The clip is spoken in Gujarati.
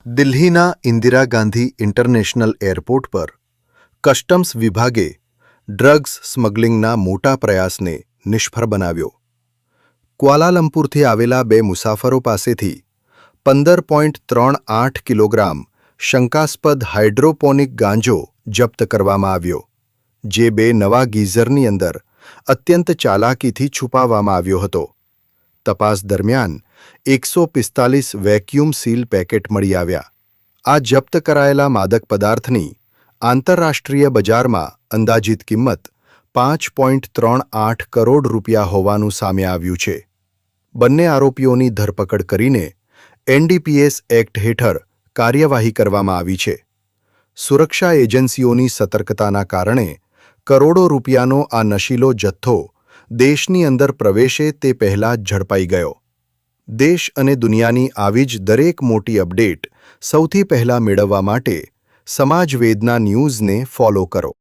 દિલ્હીના ઇન્દિરા ગાંધી ઇન્ટરનેશનલ એરપોર્ટ પર કસ્ટમ્સ વિભાગે ડ્રગ્સ સ્મગલિંગના મોટા પ્રયાસને નિષ્ફળ બનાવ્યો. ક્વાલાલંપુરથી આવેલા બે મુસાફરો પાસેથી 15.38 કિલોગ્રામ શંકાસ્પદ હાઇડ્રોપોનિક ગાંજો જપ્ત કરવામાં આવ્યો, જે બે નવા ગીઝરની અંદર અત્યંત ચાલાકીથી છુપાવવામાં આવ્યો હતો. તપાસ દરમિયાન 145 વેક્યુમ સીલ પેકેટ મળી આવ્યા. આ જપ્ત કરાયેલા માદક પદાર્થની આંતરરાષ્ટ્રીય બજારમાં અંદાજિત કિંમત 5.38 કરોડ રૂપિયા હોવાનું સામે આવ્યું છે. બંને આરોપીઓની ધરપકડ કરીને એનડીપીએસ એક્ટ હેઠળ કાર્યવાહી કરવામાં આવી છે. સુરક્ષા એજન્સીઓની સતર્કતાના કારણે કરોડો રૂપિયાનો આ નશીલો જથ્થો દેશની અંદર પ્રવેશે તે પહેલાં જ ઝડપાઈ ગયો. દેશ અને દુનિયાની આવી જ દરેક મોટી અપડેટ સૌથી પહેલાં મેળવવા માટે સમાજ વેદના ન્યૂઝને ફોલો કરો.